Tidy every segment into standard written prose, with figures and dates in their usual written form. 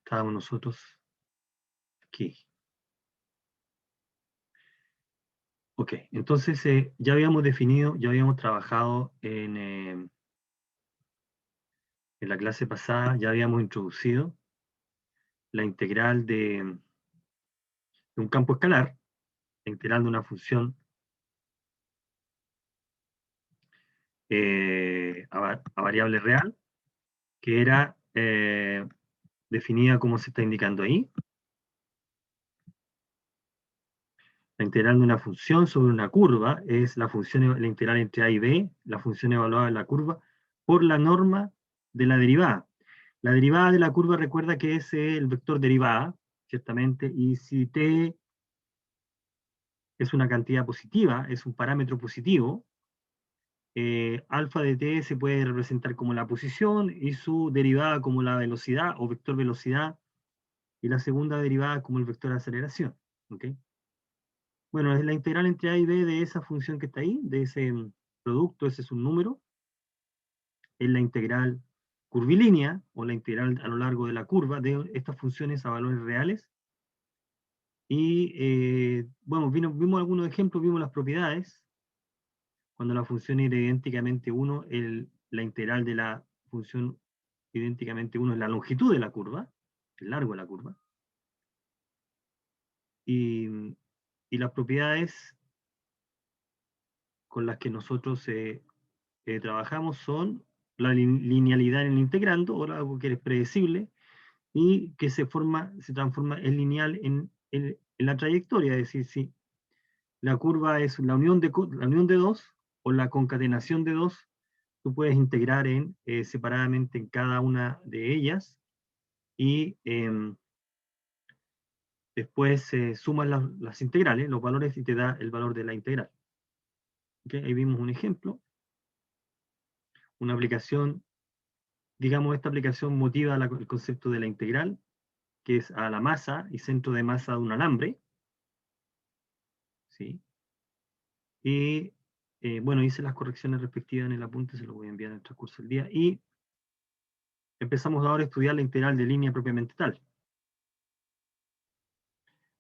Estábamos nosotros aquí. Ok, entonces ya habíamos definido, ya habíamos trabajado en la clase pasada, ya habíamos introducido la integral de un campo escalar, la integral de una función a variable real, que era definida como se está indicando ahí. La integral de una función sobre una curva es la integral entre a y b, la función evaluada en la curva, por la norma de la derivada. La derivada de la curva recuerda que es el vector derivada, ciertamente, y si t es una cantidad positiva, es un parámetro positivo, alfa de t se puede representar como la posición y su derivada como la velocidad o vector velocidad, y la segunda derivada como el vector aceleración. ¿Okay? Bueno, es la integral entre a y b de esa función que está ahí, de ese producto, ese es un número, es la integral curvilínea, o la integral a lo largo de la curva, de estas funciones a valores reales. Y, bueno, vimos algunos ejemplos, vimos las propiedades. Cuando la función era idénticamente 1, la integral de la función idénticamente 1 es la longitud de la curva, el largo de la curva. Y las propiedades con las que nosotros trabajamos son la linealidad en el integrando, o algo que es predecible, y que se transforma en lineal en la trayectoria, es decir, si la curva es la unión de dos, o la concatenación de dos, tú puedes integrar separadamente en cada una de ellas, y después sumas las integrales, los valores, y te da el valor de la integral. ¿Okay? Ahí vimos un ejemplo, una aplicación. Digamos, esta aplicación motiva el concepto de la integral, que es a la masa y centro de masa de un alambre. ¿Sí? Y bueno, hice las correcciones respectivas en el apunte, se lo voy a enviar en el transcurso del día. Y empezamos ahora a estudiar la integral de línea propiamente tal.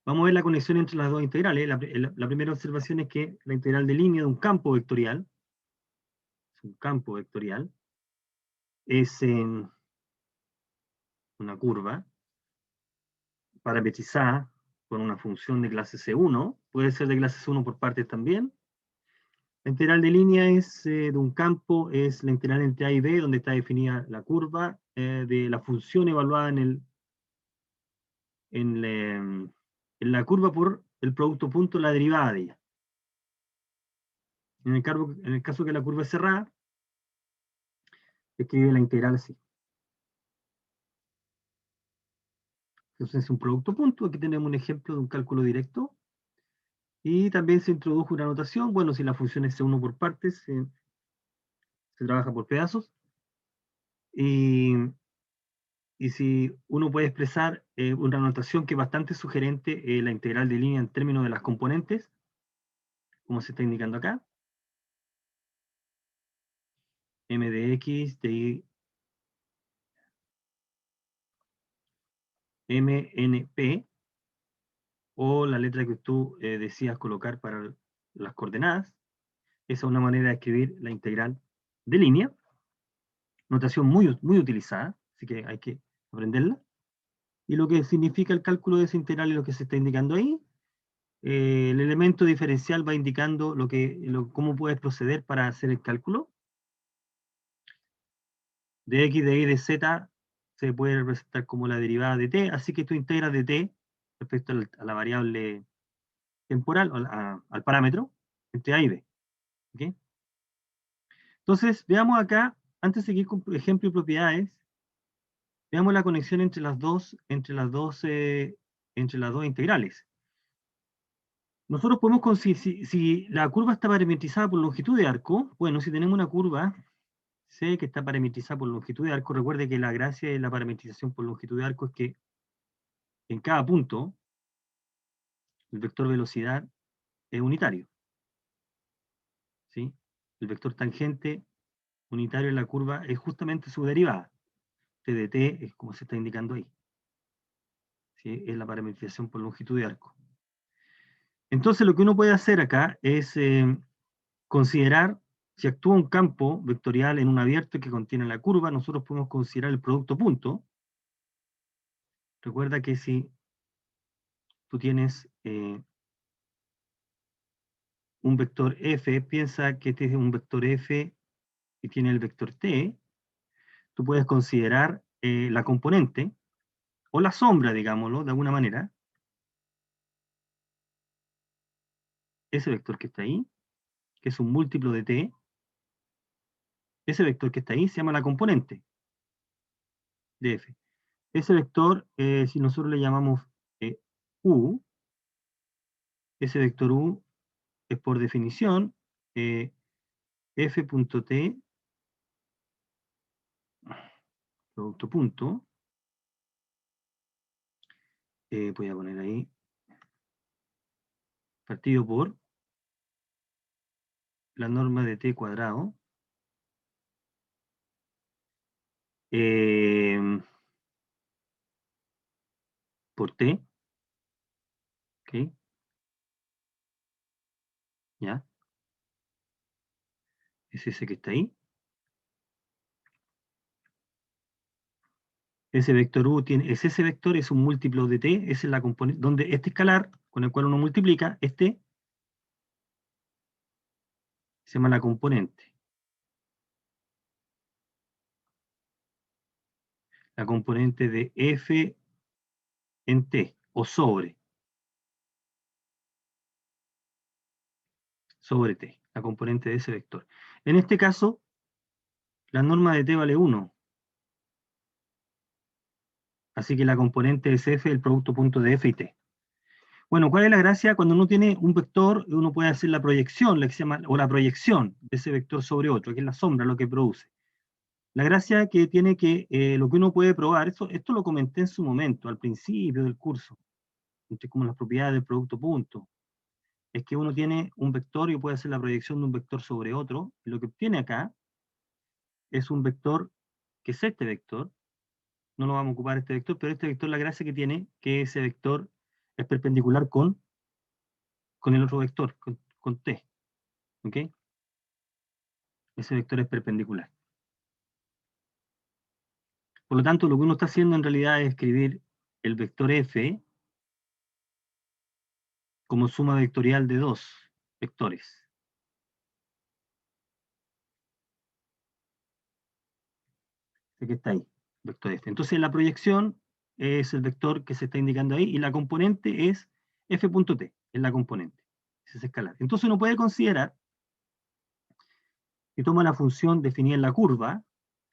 Vamos a ver la conexión entre las dos integrales. La primera observación es que la integral de línea de un campo vectorial, es en una curva parametrizada con una función de clase C1, puede ser de clase C1 por partes también. La integral de línea de un campo, es la integral entre a y b, donde está definida la curva de la función evaluada en la curva por el producto punto, la derivada de ella. En el caso que la curva es cerrada, escribe la integral así. Entonces es un producto punto. Aquí tenemos un ejemplo de un cálculo directo. Y también se introdujo una notación. Bueno, si la función es C1 por partes, se trabaja por pedazos. Y si uno puede expresar una notación que es bastante sugerente, la integral de línea en términos de las componentes, como se está indicando acá. M de X de Y, MNP, o la letra que tú decías colocar para las coordenadas. Esa es una manera de escribir la integral de línea. Notación muy, muy utilizada, así que hay que aprenderla. Y lo que significa el cálculo de esa integral es lo que se está indicando ahí. El elemento diferencial va indicando cómo puedes proceder para hacer el cálculo. De x, de y, de z se puede representar como la derivada de t, así que tú integras de t respecto a la variable temporal, o al parámetro, entre a y b. ¿Okay? Entonces, veamos acá, antes de seguir con ejemplo y propiedades, veamos la conexión entre las dos integrales. Nosotros podemos, si la curva está parametrizada por longitud de arco, bueno, si tenemos una curva C que está parametrizada por longitud de arco, recuerde que la gracia de la parametrización por longitud de arco es que en cada punto el vector velocidad es unitario. ¿Sí? El vector tangente unitario en la curva es justamente su derivada. T de t es como se está indicando ahí. ¿sí? Es la parametrización por longitud de arco. Entonces lo que uno puede hacer acá es considerar, si actúa un campo vectorial en un abierto que contiene la curva, nosotros podemos considerar el producto punto. Recuerda que si tú tienes un vector f, piensa que este es un vector f y tiene el vector t, tú puedes considerar la componente, o la sombra, digámoslo, de alguna manera, ese vector que está ahí, que es un múltiplo de t, ese vector que está ahí se llama la componente de f. Ese vector, si nosotros le llamamos u, ese vector u es por definición f.t, producto punto, voy a poner ahí, partido por la norma de t cuadrado, por t, ¿ok? ¿Ya? Es ese que está ahí. Ese vector u tiene, es ese vector, es un múltiplo de t, esa es la componente, donde este escalar, con el cual uno multiplica, este se llama la componente. La componente de f en t, o sobre t, la componente de ese vector. En este caso, la norma de t vale 1. Así que la componente es f, el producto punto de f y t. Bueno, ¿cuál es la gracia? Cuando uno tiene un vector, uno puede hacer la proyección, la que se llama, o la proyección de ese vector sobre otro, que es la sombra, lo que produce. La gracia que tiene que, lo que uno puede probar, esto lo comenté en su momento, al principio del curso, como las propiedades del producto punto, es que uno tiene un vector y puede hacer la proyección de un vector sobre otro, y lo que obtiene acá es un vector, que es este vector, no lo vamos a ocupar este vector, pero este vector, la gracia que tiene, que ese vector es perpendicular con el otro vector, con t, ¿ok? Ese vector es perpendicular. Por lo tanto, lo que uno está haciendo en realidad es escribir el vector f como suma vectorial de dos vectores. Este que está ahí, vector f. Entonces la proyección es el vector que se está indicando ahí y la componente es f.t, es la componente, es escalar. Entonces uno puede considerar que toma la función definida en la curva,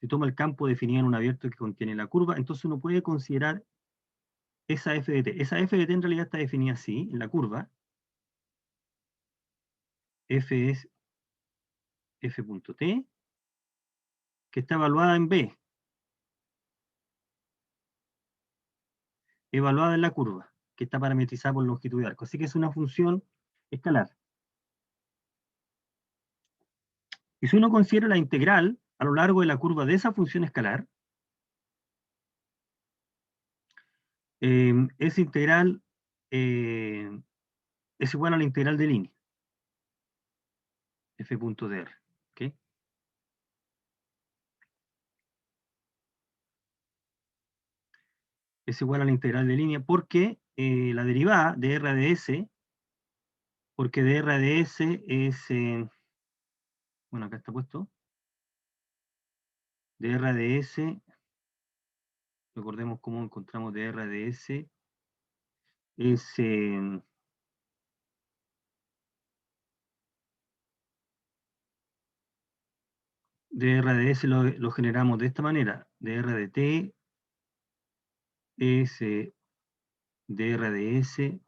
si toma el campo definido en un abierto que contiene la curva, entonces uno puede considerar esa f de t. Esa f de t en realidad está definida así, en la curva. F es f.t, que está evaluada en b, evaluada en la curva, que está parametrizada por longitud de arco. Así que es una función escalar. Y si uno considera la integral a lo largo de la curva de esa función escalar, esa integral es igual a la integral de línea, f.dr. ¿Okay? Es igual a la integral de línea porque la derivada de r de s, porque de r de s es, bueno, acá está puesto, de r de s, recordemos cómo encontramos de r de s, es de r de s lo generamos de esta manera, de r de t es dr de s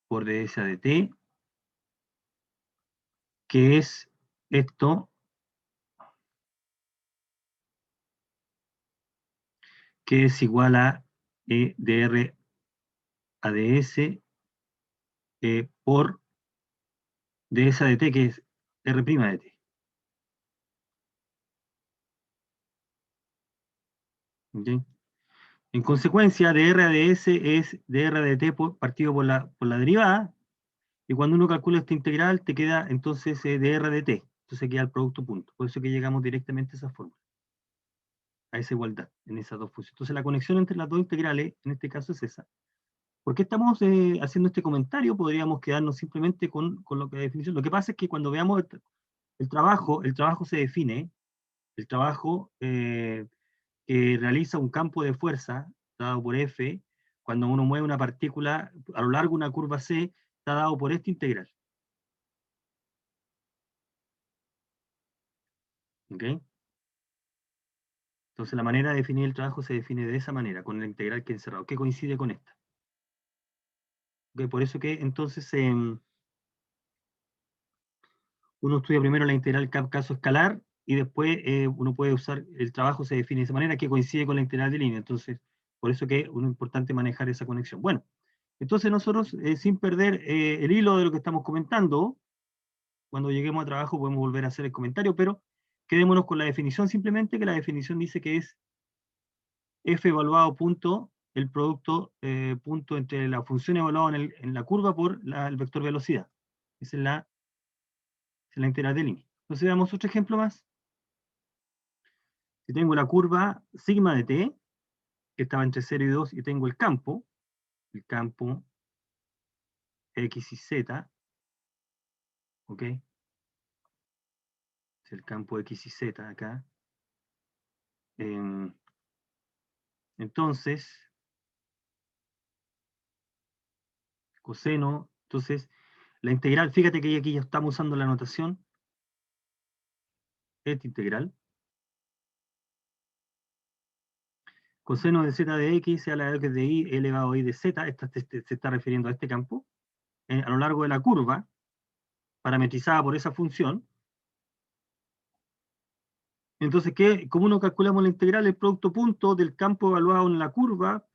por ds de t, que es esto, que es igual a dr a ds por ds de t, que es r' de t. ¿Okay? En consecuencia, dr de s es dr de t partido por la derivada, y cuando uno calcula esta integral, te queda entonces dr de t. Entonces queda el producto punto. Por eso que llegamos directamente a esa fórmula, a esa igualdad, en esas dos funciones. Entonces la conexión entre las dos integrales, en este caso, es esa. ¿Por qué estamos haciendo este comentario? Podríamos quedarnos simplemente con lo que la definición. Lo que pasa es que cuando veamos el trabajo se define, el trabajo que realiza un campo de fuerza dado por F, cuando uno mueve una partícula a lo largo de una curva C, está dado por esta integral. ¿Ok? Entonces la manera de definir el trabajo se define de esa manera, con la integral que he encerrado, que coincide con esta. ¿Ok? Por eso que entonces uno estudia primero la integral caso escalar y después uno puede usar, el trabajo se define de esa manera que coincide con la integral de línea. Entonces, por eso que es importante manejar esa conexión. Bueno, entonces nosotros, sin perder el hilo de lo que estamos comentando, cuando lleguemos a trabajo podemos volver a hacer el comentario, pero quedémonos con la definición simplemente, que la definición dice que es f evaluado punto, el producto punto entre la función evaluada en la curva por el vector velocidad. Esa es la integral de línea. Entonces veamos otro ejemplo más. Si tengo la curva sigma de t, que estaba entre 0 y 2, y tengo el campo x y z, ¿ok? Es el campo x y z acá. Entonces, coseno, entonces, la integral, fíjate que aquí ya estamos usando la notación, esta integral. Coseno de z de x a la x de y elevado a y de z, se está refiriendo a este campo, a lo largo de la curva, parametrizada por esa función. Entonces, ¿cómo nos calculamos la integral? El producto punto del campo evaluado en la curva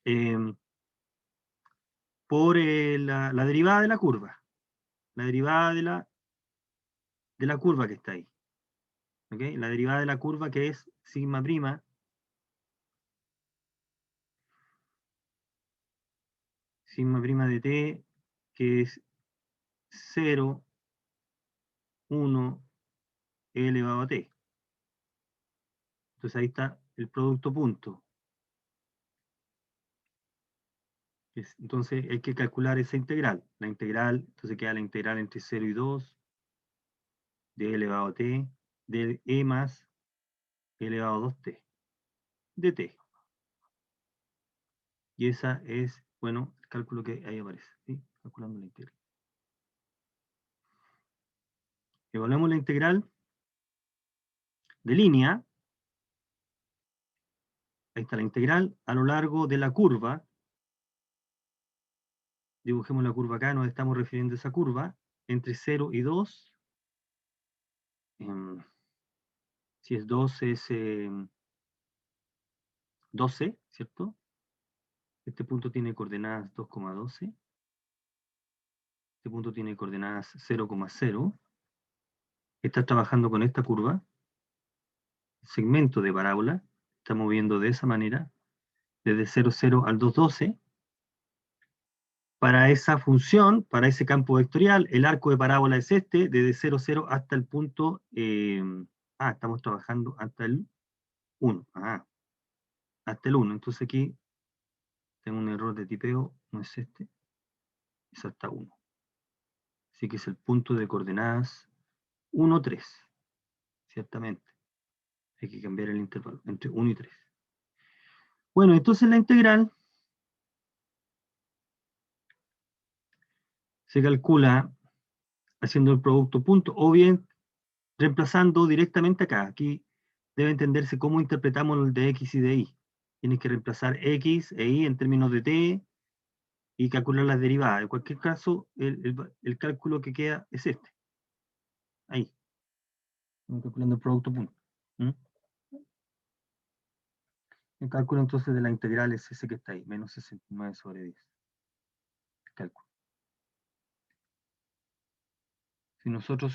eh, por la derivada de la curva. La derivada de la curva que está ahí. ¿Okay? La derivada de la curva que es sigma prima de t, que es 0, 1, elevado a t. Entonces ahí está el producto punto. Entonces hay que calcular esa integral. La integral, entonces queda la integral entre 0 y 2 de elevado a t, de e más elevado a 2t, de t. Y esa es, bueno, el cálculo que ahí aparece, ¿sí? Calculando la integral. Evaluamos la integral de línea. Ahí está la integral a lo largo de la curva. Dibujemos la curva acá, nos estamos refiriendo a esa curva, entre 0 y 2. Si es 2 es 12, ¿cierto? Este punto tiene coordenadas 2,12. Este punto tiene coordenadas 0,0. Está trabajando con esta curva, segmento de parábola, está moviendo de esa manera, desde 0, 0 al 2, 12. Para esa función, para ese campo vectorial, el arco de parábola es este, desde 0, 0 hasta el punto, estamos trabajando hasta el 1, hasta el 1, entonces aquí tengo un error de tipeo, no es este, es hasta 1. Así que es el punto de coordenadas 1, 3, ciertamente. Hay que cambiar el intervalo entre 1 y 3. Bueno, entonces la integral se calcula haciendo el producto punto, o bien reemplazando directamente acá. Aquí debe entenderse cómo interpretamos el de x y de y. Tienes que reemplazar x e y en términos de t y calcular las derivadas. En cualquier caso, el cálculo que queda es este. Ahí. Estamos calculando el producto punto. ¿Mm? El cálculo entonces de la integral es ese que está ahí, menos 69 sobre 10. El cálculo. Si nosotros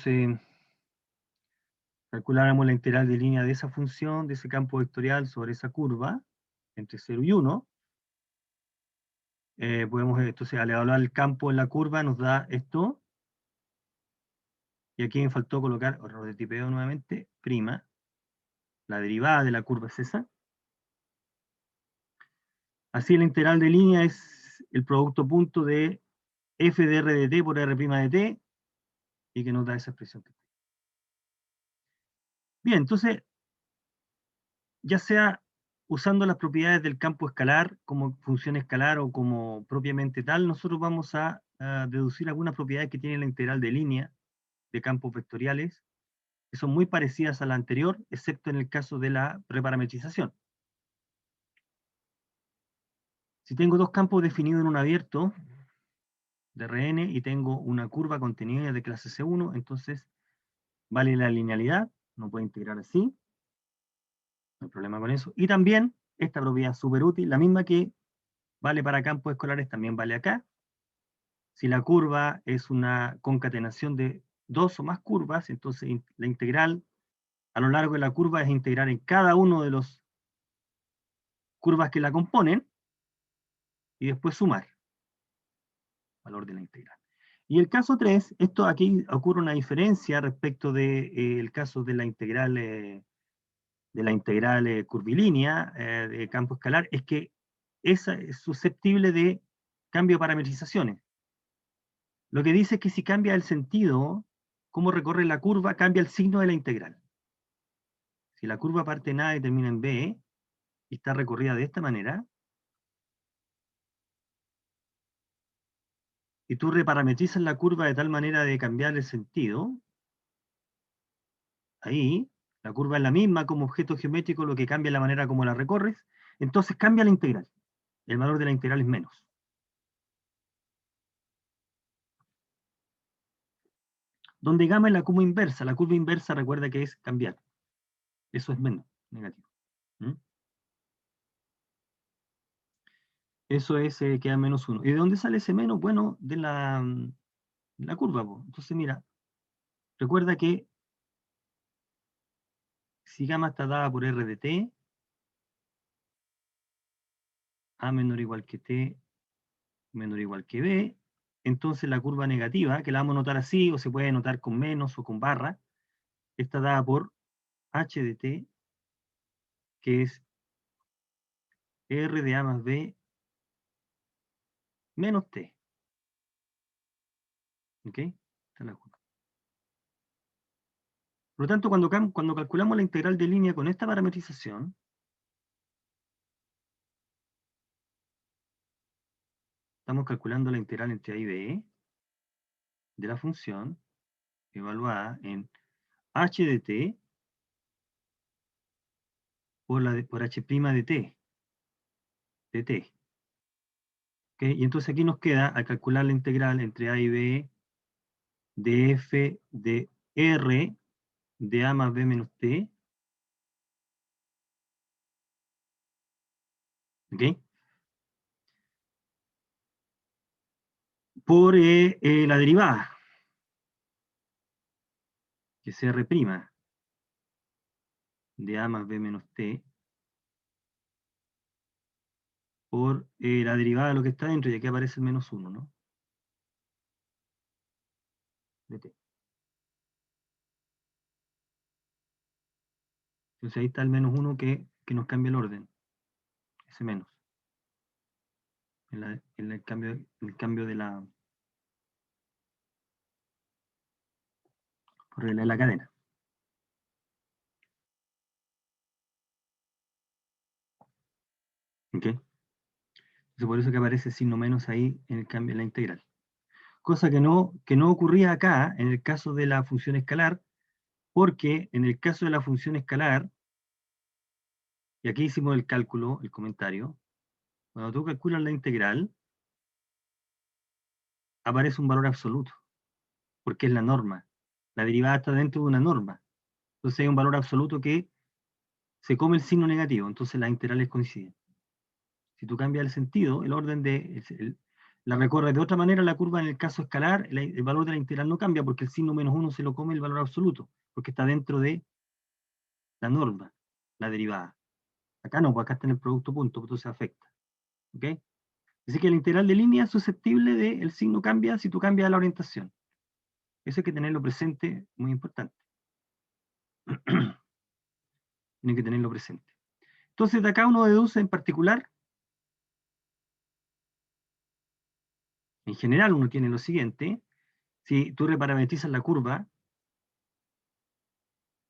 calculáramos la integral de línea de esa función, de ese campo vectorial sobre esa curva, entre 0 y 1, podemos, entonces, al evaluar el campo en la curva, nos da esto, y aquí me faltó colocar, error de tipeo nuevamente, prima, la derivada de la curva es esa. Así la integral de línea es el producto punto de f de r de t por r' de t, y que nos da esa expresión. Bien, entonces, ya sea usando las propiedades del campo escalar como función escalar o como propiamente tal, nosotros vamos a deducir algunas propiedades que tiene la integral de línea de campos vectoriales, que son muy parecidas a la anterior, excepto en el caso de la reparametrización. Si tengo dos campos definidos en un abierto de Rn y tengo una curva contenida de clase C1, entonces vale la linealidad, no puedo integrar así, no hay problema con eso. Y también, esta propiedad súper útil, la misma que vale para campos escolares, también vale acá. Si la curva es una concatenación de dos o más curvas, entonces la integral a lo largo de la curva es integrar en cada uno de los curvas que la componen y después sumar valor de la integral. Y el caso 3, esto aquí ocurre una diferencia respecto del caso de la integral curvilínea de campo escalar, es que esa es susceptible de cambio de parametrizaciones. Lo que dice es que si cambia el sentido, cómo recorre la curva, cambia el signo de la integral. Si la curva parte en A y termina en B, y está recorrida de esta manera, y tú reparametrizas la curva de tal manera de cambiar el sentido, ahí, la curva es la misma como objeto geométrico, lo que cambia es la manera como la recorres, entonces cambia la integral. El valor de la integral es menos. Donde gamma es la curva inversa recuerda que es cambiar. Eso es menos, negativo. ¿Mm? Eso es, queda menos 1. ¿Y de dónde sale ese menos? Bueno, de la curva. Entonces, mira, recuerda que si gamma está dada por r de t, a menor o igual que t menor o igual que b, entonces la curva negativa, que la vamos a notar así, o se puede notar con menos o con barra, está dada por h de t, que es r de a más b menos t. ¿Ok? Esta es la curva. Por lo tanto, cuando calculamos la integral de línea con esta parametrización, estamos calculando la integral entre a y b de la función evaluada en h de t por h' de t, de t. ¿Okay? Y entonces aquí nos queda, al calcular la integral entre a y b de f de r de a más b menos t, ¿ok? Por la derivada, que es r' de a más b menos t, por la derivada de lo que está dentro, y aquí aparece el menos 1, ¿no? De t. Entonces ahí está el menos 1 que nos cambia el orden, ese menos, en el cambio de la, por regla de la cadena. ¿Ok? Entonces por eso que aparece el signo menos ahí en el cambio de la integral. Cosa que no ocurría acá en el caso de la función escalar, porque en el caso de la función escalar, y aquí hicimos el cálculo, el comentario, cuando tú calculas la integral, aparece un valor absoluto, porque es la norma. La derivada está dentro de una norma. Entonces hay un valor absoluto que se come el signo negativo, entonces las integrales coinciden. Si tú cambias el sentido, el orden la recorres de otra manera la curva en el caso escalar, el valor de la integral no cambia porque el signo menos 1 se lo come el valor absoluto, porque está dentro de la norma, la derivada. Acá no, pues acá está en el producto punto, pues entonces afecta. ¿Ok? Así que el integral de línea es susceptible de, el signo cambia si tú cambias la orientación. Eso hay que tenerlo presente, muy importante. Tienen que tenerlo presente. Entonces, de acá uno deduce en particular, en general uno tiene lo siguiente: si tú reparametrizas la curva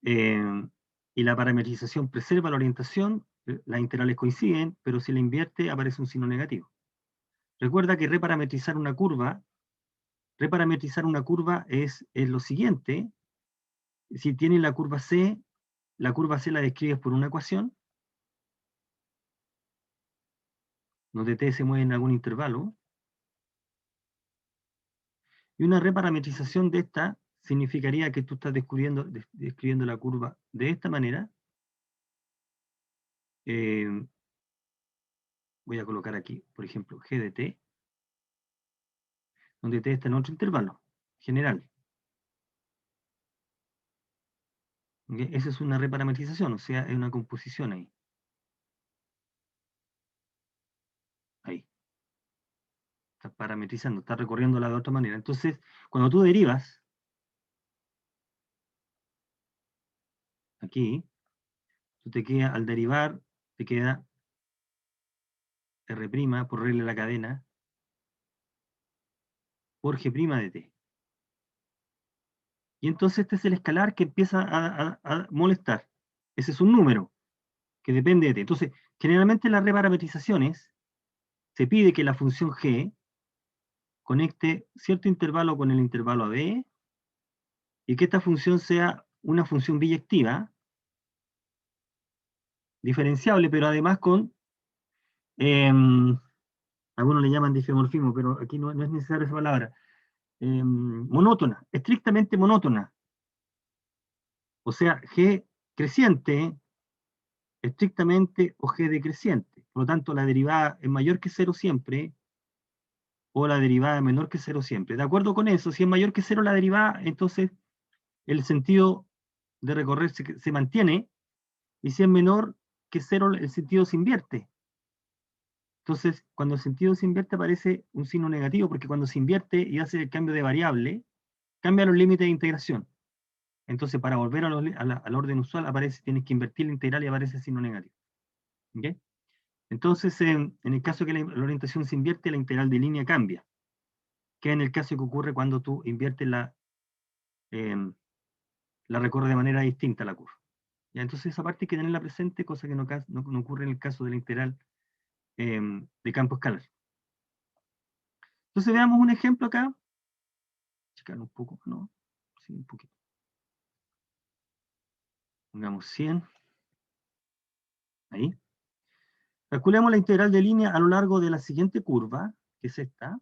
y la parametrización preserva la orientación, las integrales coinciden, pero si la invierte aparece un signo negativo. Recuerda que reparametrizar una curva es lo siguiente: si tienes la curva C la describes por una ecuación, donde t se mueve en algún intervalo, y una reparametrización de esta significaría que tú estás describiendo la curva de esta manera. Voy a colocar aquí, por ejemplo, g de t, donde t está en otro intervalo general. ¿Okay? Esa es una reparametrización, o sea, es una composición ahí. Ahí. Estás parametrizando, estás recorriéndola de otra manera. Entonces, cuando tú derivas, aquí, tú te queda, al derivar, te queda R' por regla de la cadena, por g' de t. Y entonces este es el escalar que empieza a molestar. Ese es un número que depende de t. Entonces, generalmente en las reparametrizaciones se pide que la función g conecte cierto intervalo con el intervalo AB y que esta función sea una función biyectiva, diferenciable, pero además con, algunos le llaman difeomorfismo, pero aquí no es necesaria esa palabra, monótona, estrictamente monótona. O sea, g creciente, estrictamente, o g decreciente. Por lo tanto, la derivada es mayor que cero siempre, o la derivada es menor que cero siempre. De acuerdo con eso, si es mayor que cero la derivada, entonces el sentido de recorrer se mantiene, y si es menor que cero, el sentido se invierte. Entonces, cuando el sentido se invierte aparece un signo negativo, porque cuando se invierte y hace el cambio de variable, cambia los límites de integración. Entonces, para volver al orden usual, tienes que invertir la integral y aparece el signo negativo. ¿Okay? Entonces, en el caso que la orientación se invierte, la integral de línea cambia, que en el caso que ocurre cuando tú inviertes la recorre de manera distinta la curva. ¿Ya? Entonces, esa parte hay que tenerla presente, cosa que no ocurre en el caso de la integral de campo escalar. Entonces veamos un ejemplo acá. Checar un poco, ¿no? Sí, un poquito. Pongamos 100. Ahí. Calculemos la integral de línea a lo largo de la siguiente curva, que es esta.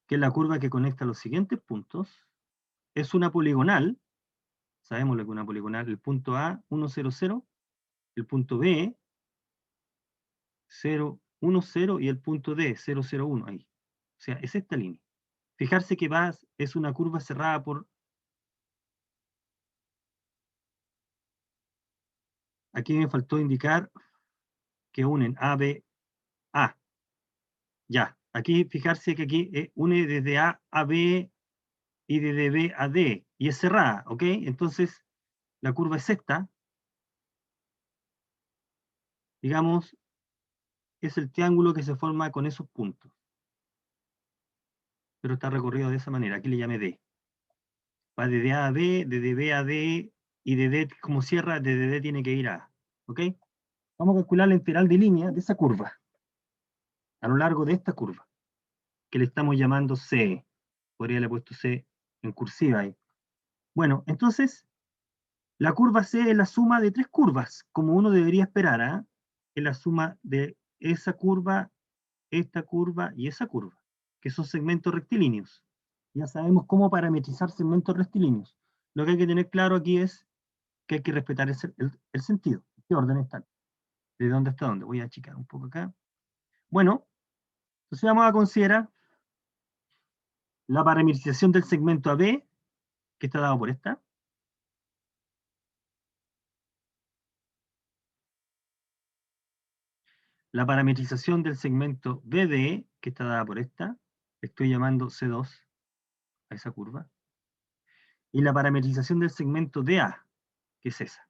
Que es la curva que conecta los siguientes puntos. Es una poligonal. Sabemos lo que es una poligonal. El punto A, 1, 0, 0. El punto B, 0, 1, 0. Y el punto D, 0, 0, 1. Ahí. O sea, es esta línea. Fijarse que es una curva cerrada por... Aquí me faltó indicar que unen A, B, A. Ya, aquí fijarse que aquí une desde A a B y desde B a D, y es cerrada, ¿ok? Entonces, la curva es esta. Digamos, es el triángulo que se forma con esos puntos. Pero está recorrido de esa manera, aquí le llamé D. Va desde A a B, desde B a D, y de D, como cierra, desde D tiene que ir a A, ¿ok? Vamos a calcular la integral de línea de esa curva, a lo largo de esta curva, que le estamos llamando C. Podría haberle puesto C en cursiva ahí. Bueno, entonces, la curva C es la suma de tres curvas, como uno debería esperar, ¿eh? Es la suma de esa curva, esta curva y esa curva, que son segmentos rectilíneos. Ya sabemos cómo parametrizar segmentos rectilíneos. Lo que hay que tener claro aquí es que hay que respetar el sentido. ¿Qué orden están? ¿De dónde hasta dónde? Voy a achicar un poco acá. Bueno, entonces vamos a considerar La parametrización del segmento AB, que está dado por esta. La parametrización del segmento BD, que está dada por esta. Estoy llamando C2 a esa curva. Y la parametrización del segmento DA, que es esa.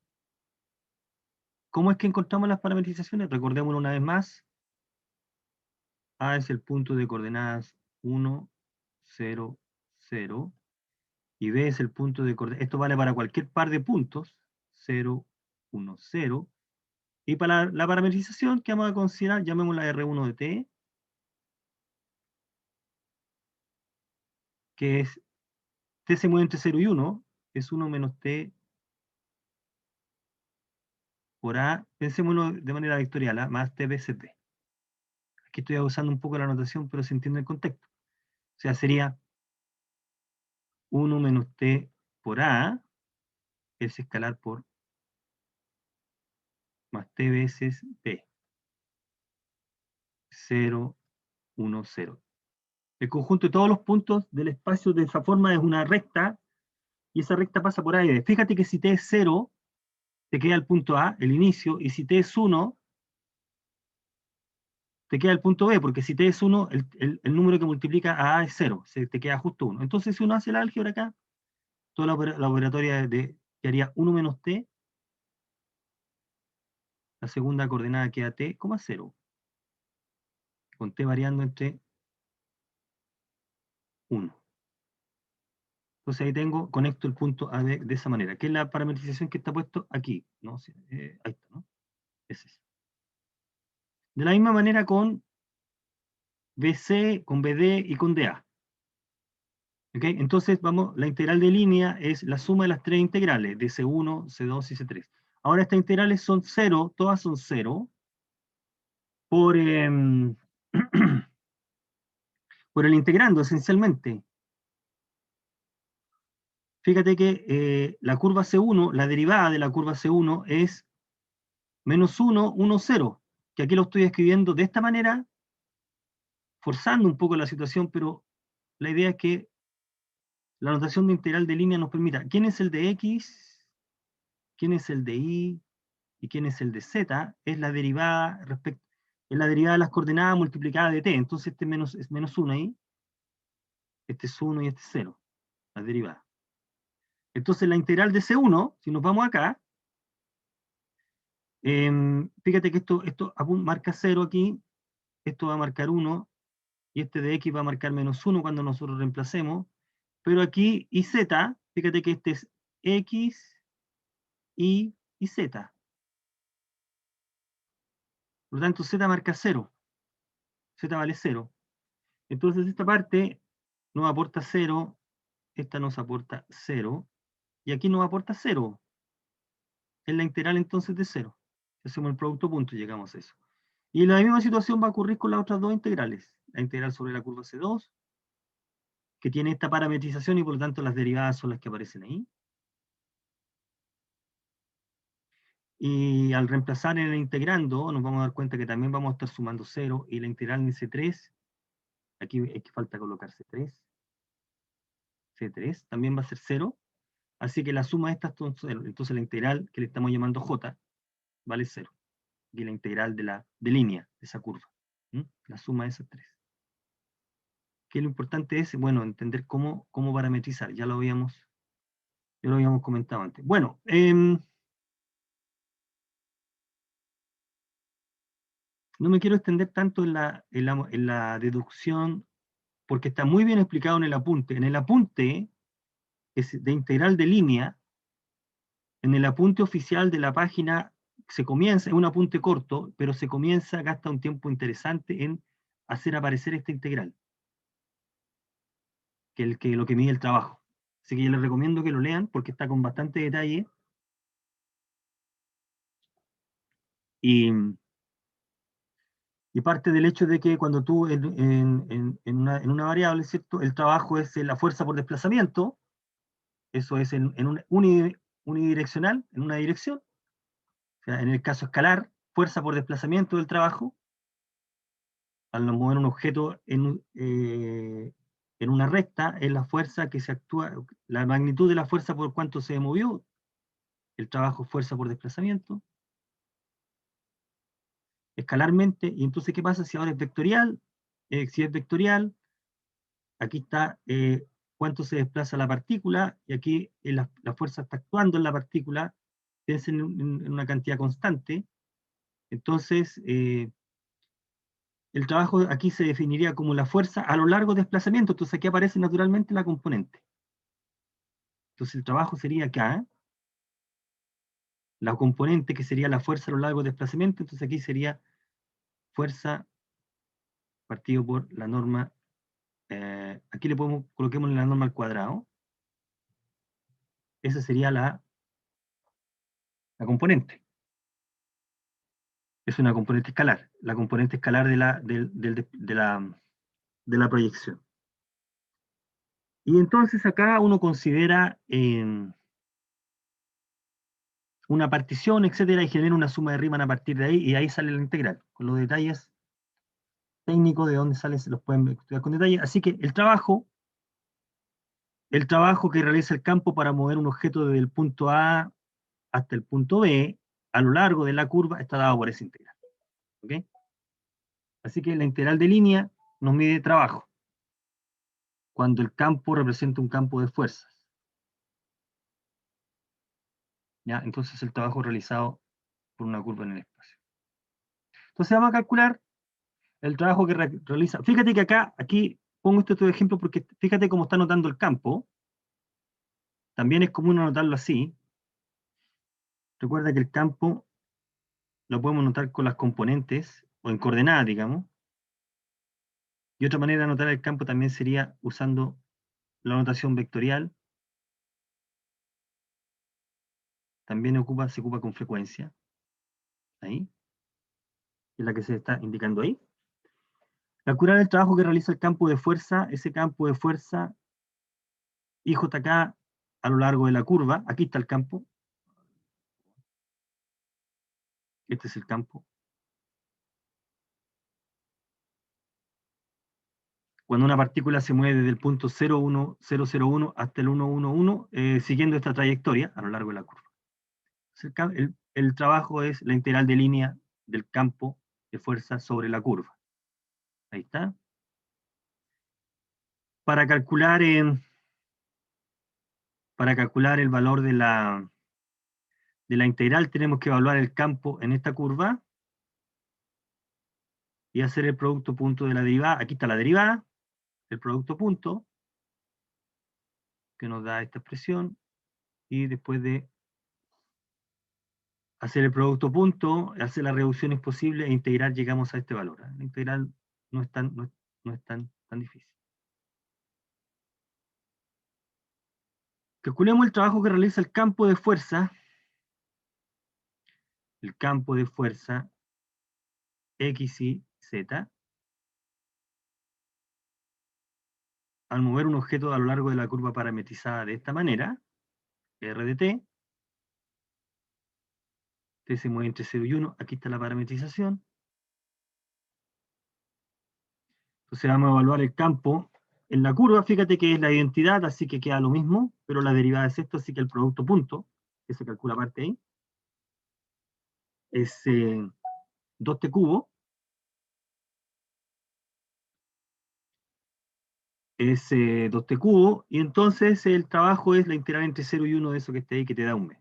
¿Cómo es que encontramos las parametrizaciones? Recordémoslo una vez más. A es el punto de coordenadas 1, 0, 0. Y B es el punto de coordenadas. Esto vale para cualquier par de puntos. 0, 1, 0. Y para la parametrización que vamos a considerar, llamémosla R1 de T, que es T se mueve entre 0 y 1, es 1 menos T por A, pensémoslo de manera vectorial, ¿ah? Más T veces D. Aquí estoy usando un poco la notación, pero se entiende el contexto. O sea, sería 1 menos T por A, es escalar por más T veces D. 0, 1, 0. El conjunto de todos los puntos del espacio de esa forma es una recta, y esa recta pasa por A y B. Fíjate que si T es 0, te queda el punto A, el inicio, y si T es 1, te queda el punto B, porque si T es 1, el número que multiplica a A es 0, te queda justo 1. Entonces, si uno hace el álgebra acá, toda la operatoria que haría 1 menos T, la segunda coordenada queda T, 0, con T variando entre 1. Entonces ahí conecto el punto A B de esa manera, que es la parametrización que está puesto aquí, ¿no? Ahí está, ¿no? Ese es. De la misma manera con BC, con BD y con DA. ¿Ok? Entonces, vamos, la integral de línea es la suma de las tres integrales, de C1, C2 y C3. Ahora estas integrales son 0, todas son 0, por, por el integrando, esencialmente. Fíjate que la curva C1, la derivada de la curva C1 es menos 1, 1, 0, que aquí lo estoy escribiendo de esta manera, forzando un poco la situación, pero la idea es que la notación de integral de línea nos permita, ¿quién es el de X? ¿Quién es el de Y? ¿Y quién es el de Z? Es la derivada de las coordenadas multiplicada de T. Entonces este es menos 1 ahí, este es 1 y este es 0, la derivada. Entonces la integral de C1, si nos vamos acá, fíjate que esto marca 0 aquí, esto va a marcar 1, y este de X va a marcar menos 1 cuando nosotros reemplacemos, pero aquí y Z, fíjate que este es X, Y y Z. Por lo tanto, Z marca 0. Z vale 0. Entonces esta parte nos aporta 0, esta nos aporta 0, y aquí nos aporta 0. Es la integral entonces de 0. Si hacemos el producto punto, llegamos a eso. Y la misma situación va a ocurrir con las otras dos integrales. La integral sobre la curva C2, que tiene esta parametrización y por lo tanto las derivadas son las que aparecen ahí. Y al reemplazar en el integrando, nos vamos a dar cuenta que también vamos a estar sumando 0, y la integral en C3, aquí falta colocar C3, C3 también va a ser 0, así que la suma de estas son 0. Entonces la integral que le estamos llamando J vale 0. Y la integral de línea de esa curva. La suma de esas tres. Que lo importante es, bueno, entender cómo parametrizar. Ya lo habíamos comentado antes. Bueno, no me quiero extender tanto en la deducción, porque está muy bien explicado en el apunte. En el apunte de integral de línea, en el apunte oficial de la página, se comienza, es un apunte corto, pero gasta un tiempo interesante en hacer aparecer esta integral, que lo que mide el trabajo. Así que yo les recomiendo que lo lean porque está con bastante detalle. Y, y parte del hecho de que cuando tú en una variable, ¿cierto? El trabajo es la fuerza por desplazamiento, eso es en unidireccional, en una dirección. O sea, en el caso escalar, fuerza por desplazamiento del trabajo, al mover un objeto en una recta es la fuerza que se actúa, la magnitud de la fuerza por cuánto se movió, el trabajo fuerza por desplazamiento, escalarmente, y entonces, ¿qué pasa si ahora es vectorial? Si es vectorial, aquí está cuánto se desplaza la partícula, y aquí la fuerza está actuando en la partícula, piensen en una cantidad constante, entonces el trabajo aquí se definiría como la fuerza a lo largo del desplazamiento, entonces aquí aparece naturalmente la componente. Entonces el trabajo sería acá, la componente que sería la fuerza a lo largo del desplazamiento, entonces aquí sería fuerza partido por la norma, aquí le podemos, coloquemos la norma al cuadrado, esa sería la componente. Es una componente escalar, la componente escalar de la proyección. Y entonces acá uno considera una partición, etcétera, y genera una suma de Riemann a partir de ahí, y ahí sale la integral, con los detalles técnicos de dónde sale, se los pueden estudiar con detalle. Así que el trabajo que realiza el campo para mover un objeto desde el punto A hasta el punto B, a lo largo de la curva, está dado por esa integral. ¿Okay? Así que la integral de línea nos mide trabajo, cuando el campo representa un campo de fuerzas. ¿Ya? Entonces el trabajo realizado por una curva en el espacio. Entonces vamos a calcular el trabajo que realiza. Fíjate que aquí pongo este otro ejemplo porque fíjate cómo está anotando el campo. También es común anotarlo así. Recuerda que el campo lo podemos anotar con las componentes, o en coordenadas, digamos. Y otra manera de anotar el campo también sería usando la notación vectorial. También se ocupa con frecuencia. Ahí. Es la que se está indicando ahí. Calcular el trabajo que realiza el campo de fuerza, ese campo de fuerza IJK a lo largo de la curva. Aquí está el campo. Este es el campo. Cuando una partícula se mueve desde el punto 0,1001 hasta el 1,11, siguiendo esta trayectoria a lo largo de la curva. El trabajo es la integral de línea del campo de fuerza sobre la curva. Ahí está. Para calcular el valor de la integral tenemos que evaluar el campo en esta curva y hacer el producto punto de la derivada. Aquí está la derivada, el producto punto, que nos da esta expresión, y después de hacer el producto punto, hacer las reducciones posibles e integrar, llegamos a este valor. La integral no es tan difícil. Calculemos el trabajo que realiza el campo de fuerza. El campo de fuerza X y Z al mover un objeto a lo largo de la curva parametrizada de esta manera, R de T. T se mueve entre 0 y 1, aquí está la parametrización. Entonces vamos a evaluar el campo en la curva, fíjate que es la identidad, así que queda lo mismo, pero la derivada es esto, así que el producto punto, que se calcula aparte ahí, es 2t cubo, es 2t cubo, y entonces el trabajo es la integral entre 0 y 1 de eso que está ahí, que te da un mes.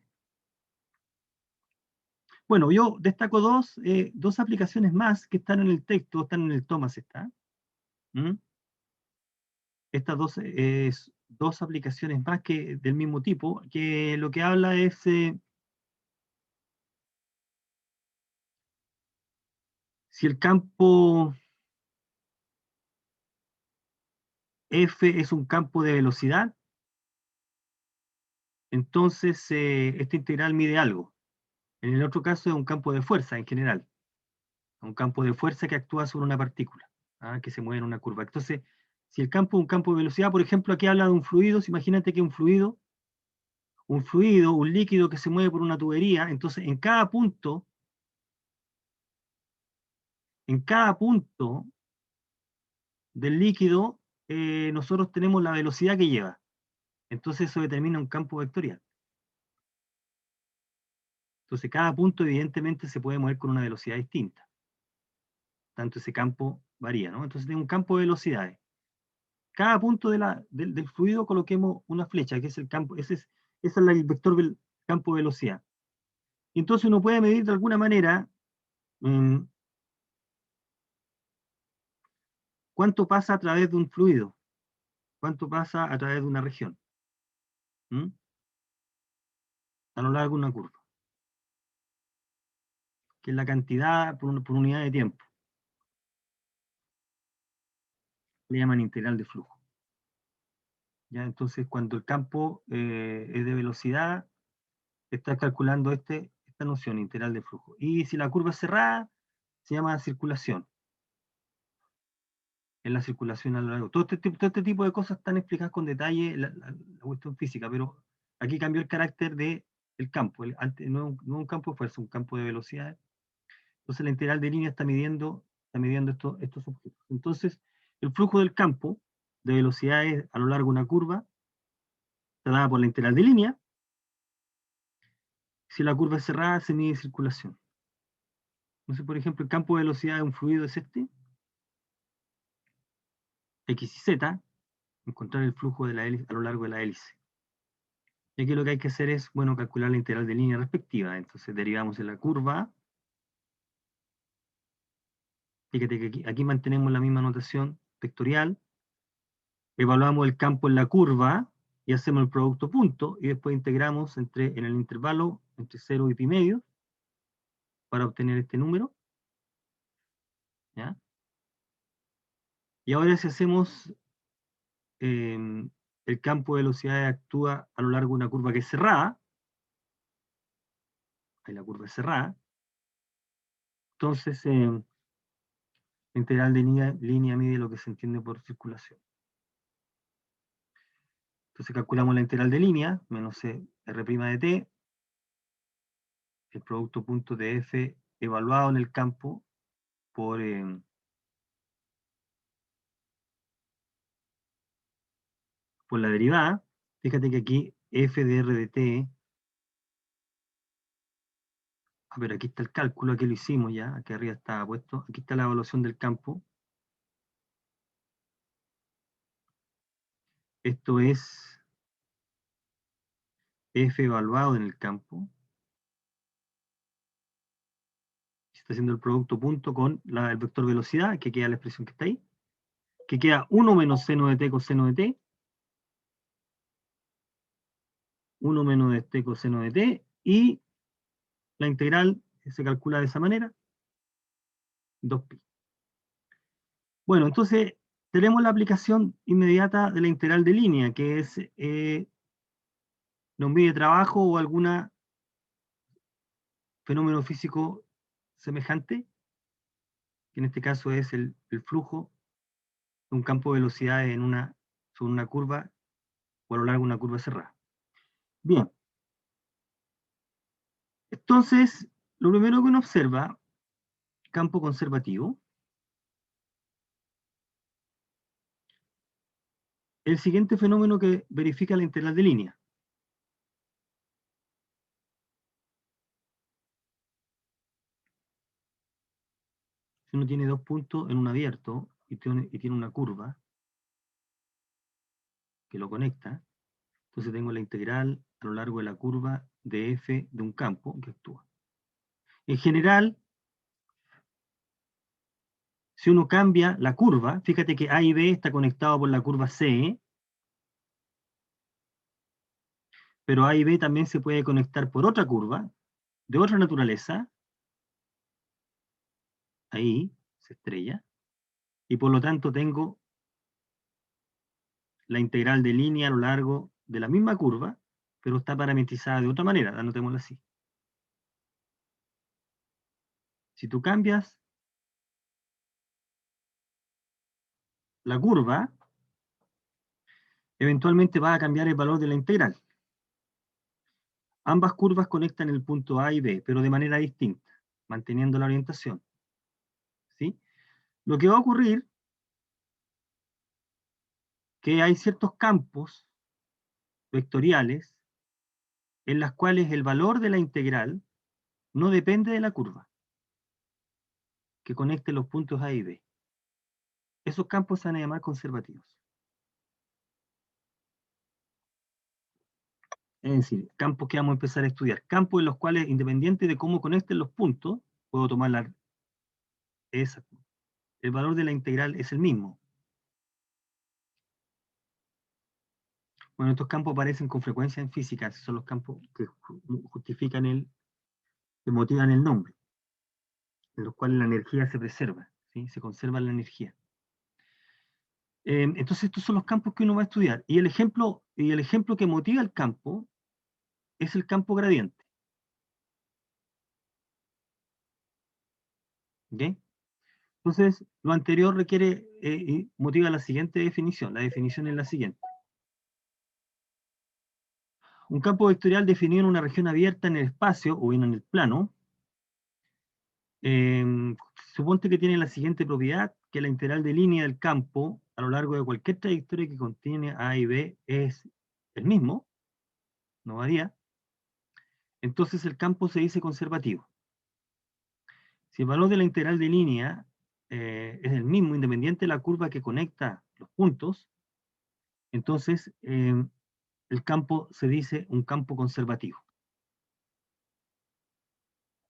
Bueno, yo destaco dos aplicaciones más que están en el texto, están en el Thomas, está. ¿Mm? Estas dos aplicaciones más que del mismo tipo, que lo que habla es si el campo F es un campo de velocidad, entonces esta integral mide algo. En el otro caso es un campo de fuerza en general, un campo de fuerza que actúa sobre una partícula, que se mueve en una curva. Entonces, si el campo es un campo de velocidad, por ejemplo, aquí habla de un fluido, imagínate que un fluido, un líquido que se mueve por una tubería, entonces en cada punto del líquido nosotros tenemos la velocidad que lleva. Entonces eso determina un campo vectorial. Entonces cada punto evidentemente se puede mover con una velocidad distinta. Tanto ese campo varía, ¿no? Entonces tengo un campo de velocidades. Cada punto del fluido coloquemos una flecha, que es el campo, ese es el vector del campo de velocidad. Y entonces uno puede medir de alguna manera cuánto pasa a través de un fluido, cuánto pasa a través de una región, a lo largo de una curva, que es la cantidad por unidad de tiempo. Le llaman integral de flujo. ¿Ya? Entonces, cuando el campo es de velocidad, está calculando esta noción, integral de flujo. Y si la curva es cerrada, se llama circulación. Es la circulación a lo largo. Todo este tipo de cosas están explicadas con detalle en la cuestión física, pero aquí cambió el carácter del campo. No es un campo de fuerza, un campo de velocidad. Entonces la integral de línea está midiendo estos objetos. Entonces, el flujo del campo de velocidades a lo largo de una curva está dada por la integral de línea. Si la curva es cerrada, se mide circulación. Entonces, por ejemplo, el campo de velocidad de un fluido es este, X y Z, encontrar el flujo de la hélice a lo largo de la hélice. Y aquí lo que hay que hacer es, bueno, calcular la integral de línea respectiva. Entonces derivamos en la curva. Fíjate que aquí mantenemos la misma notación vectorial. Evaluamos el campo en la curva y hacemos el producto punto, y después integramos en el intervalo entre 0 y pi medio para obtener este número. ¿Ya? Y ahora si hacemos el campo de velocidad actúa a lo largo de una curva que es cerrada, ahí la curva es cerrada, entonces la integral de línea mide lo que se entiende por circulación. Entonces calculamos la integral de línea, menos r' de t, el producto punto de f evaluado en el campo por la derivada. Fíjate que aquí f de r de t, pero aquí está el cálculo, aquí lo hicimos ya, aquí arriba está puesto, aquí está la evaluación del campo. Esto es f evaluado en el campo. Está haciendo el producto punto con el vector velocidad, que queda la expresión que está ahí, que queda 1 menos seno de t coseno de t, 1 menos de t coseno de t, y la integral se calcula de esa manera, 2pi. Bueno, entonces tenemos la aplicación inmediata de la integral de línea, que es nos mide trabajo o algún fenómeno físico semejante, que en este caso es el flujo de un campo de velocidades sobre una curva o a lo largo de una curva cerrada. Bien. Entonces, lo primero que uno observa, campo conservativo, el siguiente fenómeno que verifica la integral de línea. Si uno tiene dos puntos en un abierto y tiene una curva que lo conecta, entonces tengo la integral a lo largo de la curva de f de un campo que actúa. En general, si uno cambia la curva, fíjate que A y B está conectado por la curva C, pero A y B también se puede conectar por otra curva, de otra naturaleza, ahí se estrella, y por lo tanto tengo la integral de línea a lo largo de la misma curva, pero está parametrizada de otra manera, anotémosla así. Si tú cambias la curva, eventualmente va a cambiar el valor de la integral. Ambas curvas conectan el punto A y B, pero de manera distinta, manteniendo la orientación. ¿Sí? Lo que va a ocurrir que hay ciertos campos vectoriales en las cuales el valor de la integral no depende de la curva que conecte los puntos A y B. Esos campos se van a llamar conservativos. Es decir, campos que vamos a empezar a estudiar. Campos en los cuales, independiente de cómo conecten los puntos, puedo tomar el valor de la integral es el mismo. Bueno, estos campos aparecen con frecuencia en física, son los campos que justifican que motivan el nombre, en los cuales la energía se preserva, ¿sí? Se conserva la energía. Entonces estos son los campos que uno va a estudiar. Y el ejemplo que motiva el campo es el campo gradiente. ¿Okay? Entonces, lo anterior requiere, motiva la siguiente definición. La definición es la siguiente. Un campo vectorial definido en una región abierta en el espacio o bien en el plano, suponte que tiene la siguiente propiedad, que la integral de línea del campo a lo largo de cualquier trayectoria que contiene A y B es el mismo, no varía. Entonces el campo se dice conservativo. Si el valor de la integral de línea es el mismo, independiente de la curva que conecta los puntos, entonces el campo se dice un campo conservativo.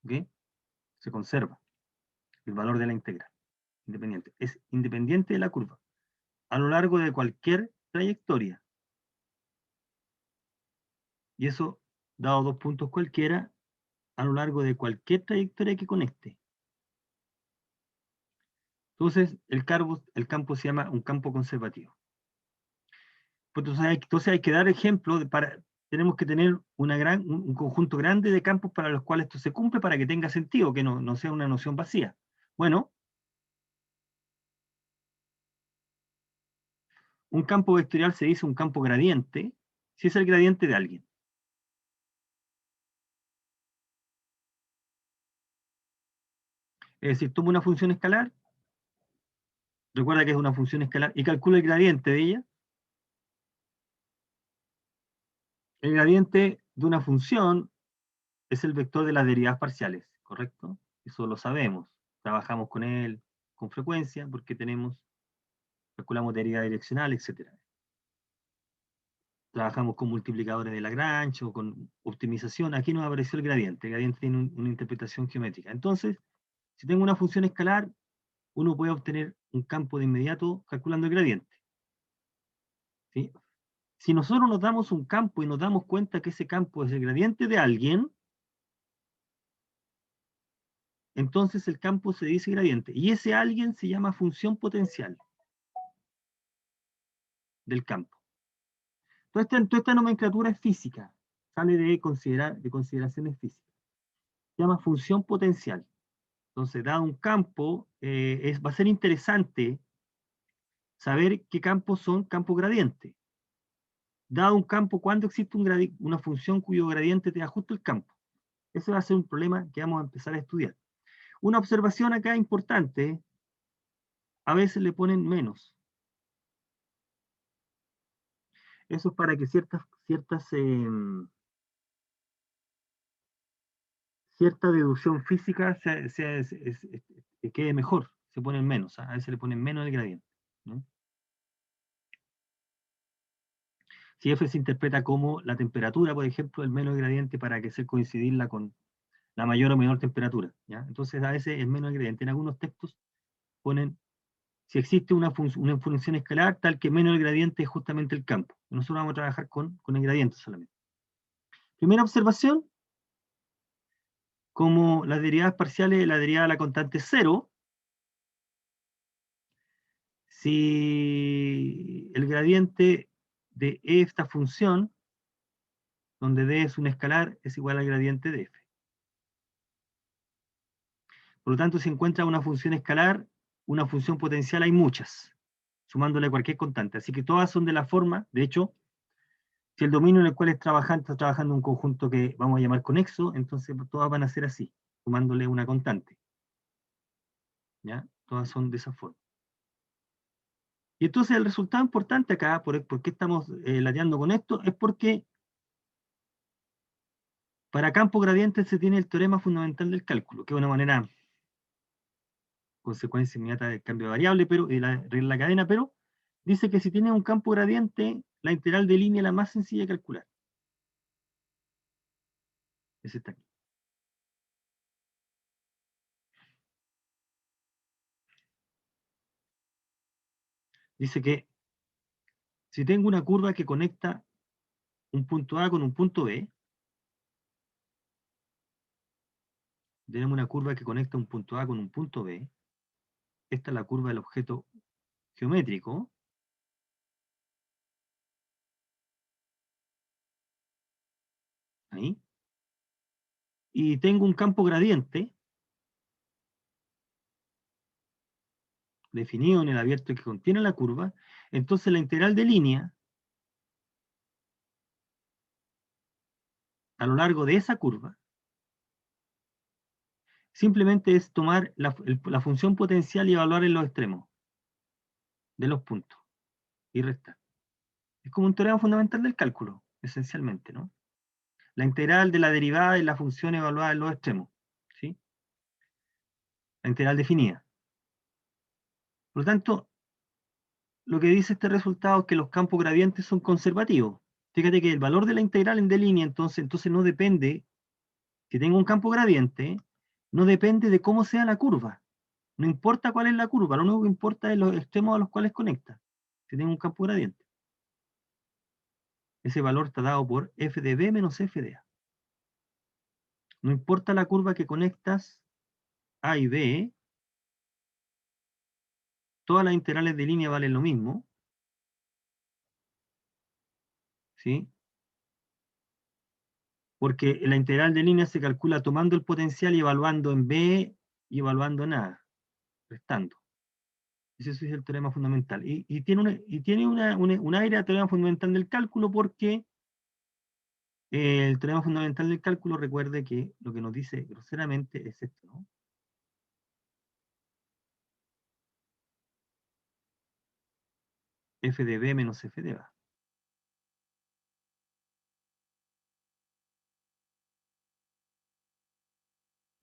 ¿Ok? Se conserva el valor de la integral. Independiente. Es independiente de la curva. A lo largo de cualquier trayectoria. Y eso, dado dos puntos cualquiera, a lo largo de cualquier trayectoria que conecte. Entonces, el campo se llama un campo conservativo. Pues entonces hay que dar ejemplo, tenemos que tener un conjunto grande de campos para los cuales esto se cumple, para que tenga sentido, que no sea una noción vacía. Bueno, un campo vectorial se dice un campo gradiente, si es el gradiente de alguien. Es decir, tomo una función escalar, recuerda que es una función escalar, y calculo el gradiente de ella. El gradiente de una función es el vector de las derivadas parciales, ¿correcto? Eso lo sabemos. Trabajamos con él con frecuencia porque calculamos derivadas direccionales, etc. Trabajamos con multiplicadores de Lagrange o con optimización. Aquí nos apareció el gradiente. El gradiente tiene una interpretación geométrica. Entonces, si tengo una función escalar, uno puede obtener un campo de inmediato calculando el gradiente. ¿Sí? Si nosotros nos damos un campo y nos damos cuenta que ese campo es el gradiente de alguien, entonces el campo se dice gradiente. Y ese alguien se llama función potencial del campo. Toda esta nomenclatura es física, sale de consideraciones físicas. Se llama función potencial. Entonces, dado un campo, va a ser interesante saber qué campos son campos gradientes. Dado un campo, ¿cuándo existe una función cuyo gradiente te ajusta el campo? Ese va a ser un problema que vamos a empezar a estudiar. Una observación acá importante, a veces le ponen menos. Eso es para que cierta deducción física quede mejor. Se ponen menos, a veces le ponen menos el gradiente, ¿no? Si F se interpreta como la temperatura, por ejemplo, el menos gradiente para que se coincidirla con la mayor o menor temperatura, ¿ya? Entonces a veces es menos el gradiente. En algunos textos ponen, si existe una función escalar, tal que menos el gradiente es justamente el campo. Nosotros vamos a trabajar con el gradiente solamente. Primera observación, como las derivadas parciales, la derivada de la constante cero, si el gradiente de esta función, donde d es un escalar, es igual al gradiente de f. Por lo tanto, si encuentra una función escalar, una función potencial, hay muchas, sumándole cualquier constante. Así que todas son de la forma, de hecho, si el dominio en el cual está trabajando un conjunto que vamos a llamar conexo, entonces todas van a ser así, sumándole una constante. ¿Ya? Todas son de esa forma. Y entonces el resultado importante acá, por qué estamos lateando con esto, es porque para campo gradiente se tiene el teorema fundamental del cálculo, que es una manera, consecuencia inmediata del cambio de variable, pero de la regla de la cadena, pero dice que si tiene un campo gradiente, la integral de línea es la más sencilla de calcular. Es esta aquí. Dice que si tengo una curva que conecta un punto A con un punto B, tenemos una curva que conecta un punto A con un punto B, esta es la curva del objeto geométrico, ahí, y tengo un campo gradiente definido en el abierto que contiene la curva, entonces la integral de línea a lo largo de esa curva simplemente es tomar la función potencial y evaluar en los extremos de los puntos y restar. Es como un teorema fundamental del cálculo, esencialmente, ¿no? La integral de la derivada de la función evaluada en los extremos, ¿sí? La integral definida. Por lo tanto, lo que dice este resultado es que los campos gradientes son conservativos. Fíjate que el valor de la integral en D línea entonces no depende, si tengo un campo gradiente, no depende de cómo sea la curva. No importa cuál es la curva, lo único que importa es los extremos a los cuales conecta. Si tengo un campo gradiente. Ese valor está dado por f de b menos f de a. No importa la curva que conectas a y b, todas las integrales de línea valen lo mismo, ¿sí? Porque la integral de línea se calcula tomando el potencial y evaluando en b y evaluando en a, restando. Ese es el teorema fundamental. Y tiene un aire a teorema fundamental del cálculo porque el teorema fundamental del cálculo, recuerde que lo que nos dice groseramente es esto, ¿no? F de b menos f de a.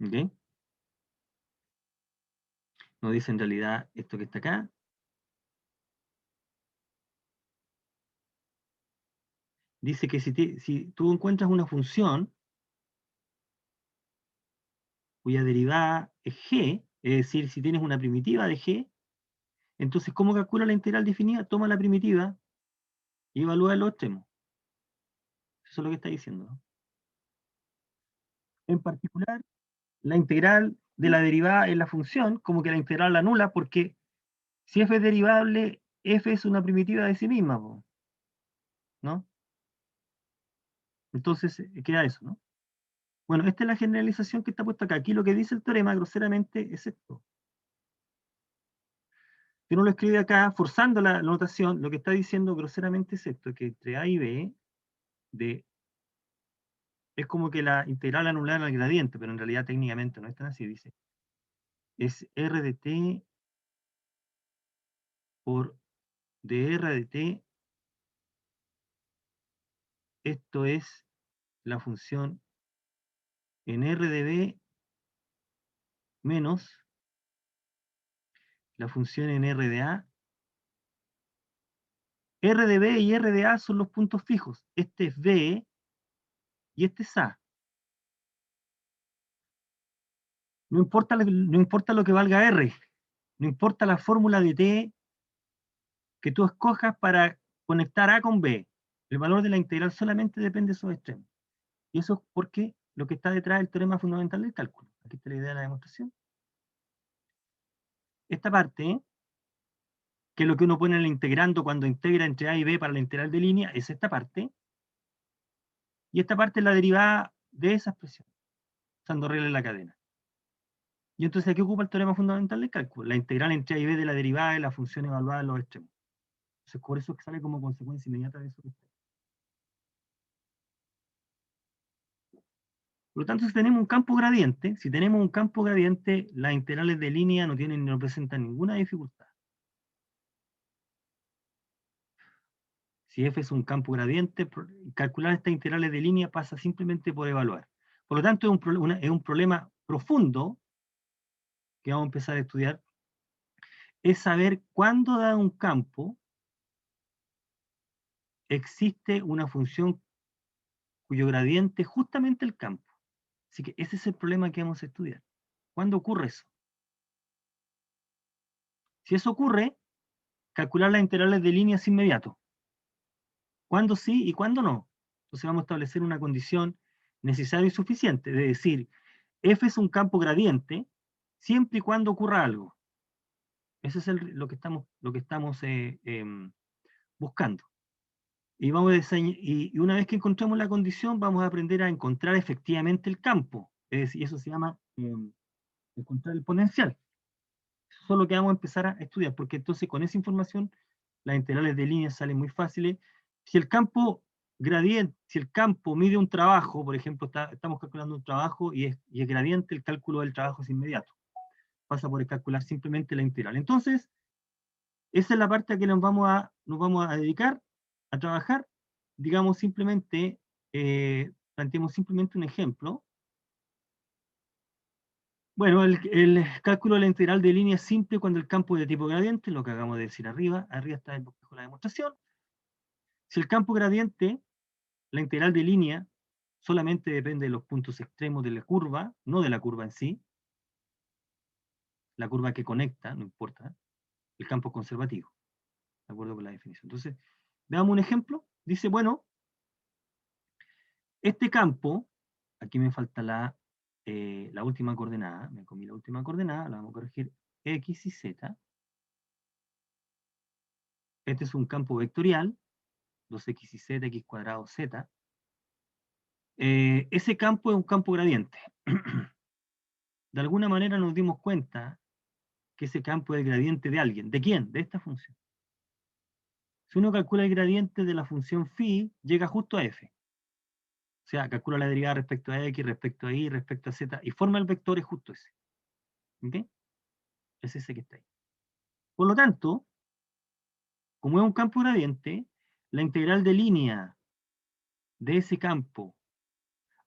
¿Ok? Nos dice en realidad esto que está acá. Dice que si tú encuentras una función cuya derivada es g, es decir, si tienes una primitiva de g, entonces, ¿cómo calcula la integral definida? Toma la primitiva y evalúa los extremos. Eso es lo que está diciendo, ¿no? En particular, la integral de la derivada en la función, como que la integral la anula, porque si f es derivable, f es una primitiva de sí misma, ¿no? Entonces, queda eso, ¿no? Bueno, esta es la generalización que está puesta acá. Aquí lo que dice el teorema, groseramente, es esto. Si uno lo escribe acá, forzando la notación, lo que está diciendo groseramente es esto, que entre A y B, es como que la integral anular al gradiente, pero en realidad técnicamente no es tan así, dice. Es R de t por dr de t, esto es la función en R de b menos la función en R de a. R de b y R de a son los puntos fijos. Este es b y este es a. No importa lo que valga R, no importa la fórmula de t que tú escojas para conectar A con B. El valor de la integral solamente depende de esos extremos. Y eso es porque lo que está detrás del teorema fundamental del cálculo. Aquí está la idea de la demostración. Esta parte, que es lo que uno pone en el integrando cuando integra entre A y B para la integral de línea, es esta parte. Y esta parte es la derivada de esa expresión, usando regla de la cadena. Y entonces, ¿qué ocupa el teorema fundamental del cálculo? La integral entre A y B de la derivada de la función evaluada en los extremos. Entonces, por eso es que sale como consecuencia inmediata de eso que está. Por lo tanto, si tenemos un campo gradiente, las integrales de línea no presentan ninguna dificultad. Si f es un campo gradiente, calcular estas integrales de línea pasa simplemente por evaluar. Por lo tanto, es un problema profundo que vamos a empezar a estudiar, es saber cuándo dado un campo existe una función cuyo gradiente es justamente el campo. Así que ese es el problema que vamos a estudiar. ¿Cuándo ocurre eso? Si eso ocurre, calcular las integrales de línea es inmediato. ¿Cuándo sí y cuándo no? Entonces vamos a establecer una condición necesaria y suficiente, de decir, f es un campo gradiente siempre y cuando ocurra algo. Eso es lo que estamos buscando. Y, y una vez que encontramos la condición, vamos a aprender a encontrar efectivamente el campo. Es decir, eso se llama encontrar el potencial. Eso es lo que vamos a empezar a estudiar, porque entonces con esa información las integrales de línea salen muy fáciles. Si el campo gradiente, si el campo mide un trabajo, por ejemplo, estamos calculando un trabajo y es gradiente, el cálculo del trabajo es inmediato. Pasa por calcular simplemente la integral. Entonces, esa es la parte a que nos vamos a dedicar a trabajar. Digamos simplemente, planteemos simplemente un ejemplo. Bueno, el cálculo de la integral de línea es simple cuando el campo es de tipo gradiente, lo que acabamos de decir arriba. Arriba está el bosquejo de la demostración. Si el campo gradiente, la integral de línea, solamente depende de los puntos extremos de la curva, no de la curva en sí. La curva que conecta, no importa. El campo es conservativo, de acuerdo con la definición. Entonces, veamos un ejemplo. Dice, bueno, este campo, aquí me falta la última coordenada, me comí la última coordenada, la vamos a corregir x y z. Este es un campo vectorial, 2x y z, x cuadrado z. Ese campo es un campo gradiente. De alguna manera nos dimos cuenta que ese campo es el gradiente de alguien. ¿De quién? De esta función. Si uno calcula el gradiente de la función phi, llega justo a f. O sea, calcula la derivada respecto a x, respecto a y, respecto a z, y forma el vector es justo ese. ¿Ok? Es ese que está ahí. Por lo tanto, como es un campo gradiente, la integral de línea de ese campo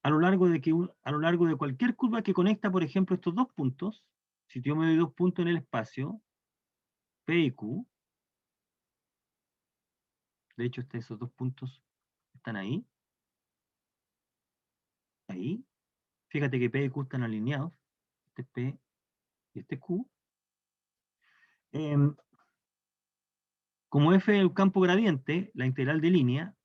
a lo largo de cualquier curva que conecta, por ejemplo, estos dos puntos, si yo me doy dos puntos en el espacio, P y Q, de hecho esos dos puntos están ahí, ahí, fíjate que P y Q están alineados, este es P y este es Q. Como F es el campo gradiente, la integral de línea,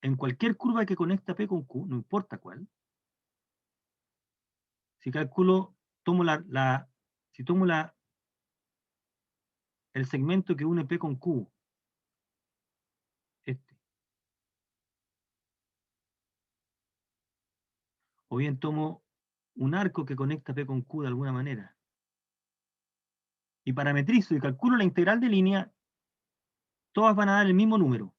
en cualquier curva que conecta P con Q, no importa cuál, si calculo, si tomo el segmento que une P con Q, este, o bien tomo un arco que conecta P con Q de alguna manera, y parametrizo y calculo la integral de línea, todas van a dar el mismo número.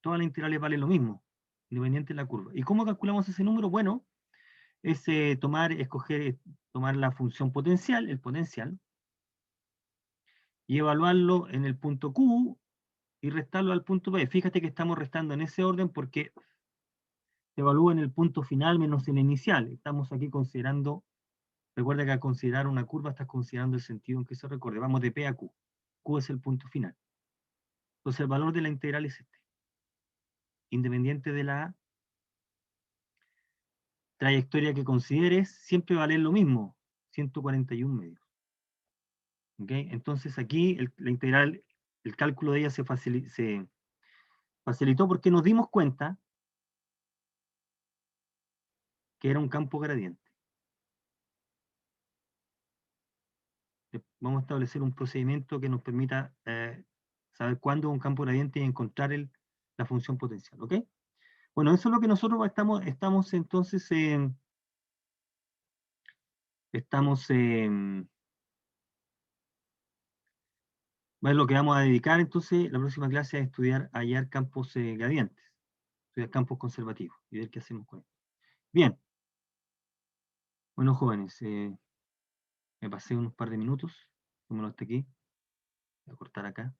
Todas las integrales valen lo mismo, independiente de la curva. ¿Y cómo calculamos ese número? Bueno, es tomar la función potencial, el potencial, y evaluarlo en el punto Q y restarlo al punto P. Fíjate que estamos restando en ese orden porque se evalúa en el punto final menos en el inicial. Estamos aquí considerando, recuerda que al considerar una curva estás considerando el sentido en que se recorre. Vamos de P a Q. Q es el punto final. Entonces el valor de la integral es este. Independiente de la trayectoria que consideres, siempre vale lo mismo, 141 medios. ¿Okay? Entonces aquí la integral, el cálculo de ella se facilitó porque nos dimos cuenta que era un campo gradiente. Vamos a establecer un procedimiento que nos permita saber cuándo es un campo gradiente y encontrar la función potencial. ¿Ok? Bueno, eso es lo que nosotros estamos entonces es lo que vamos a dedicar entonces la próxima clase a estudiar, a hallar campos gradientes, estudiar campos conservativos y ver qué hacemos con esto. Bien, bueno jóvenes, me pasé unos par de minutos, vámonos hasta aquí, voy a cortar acá.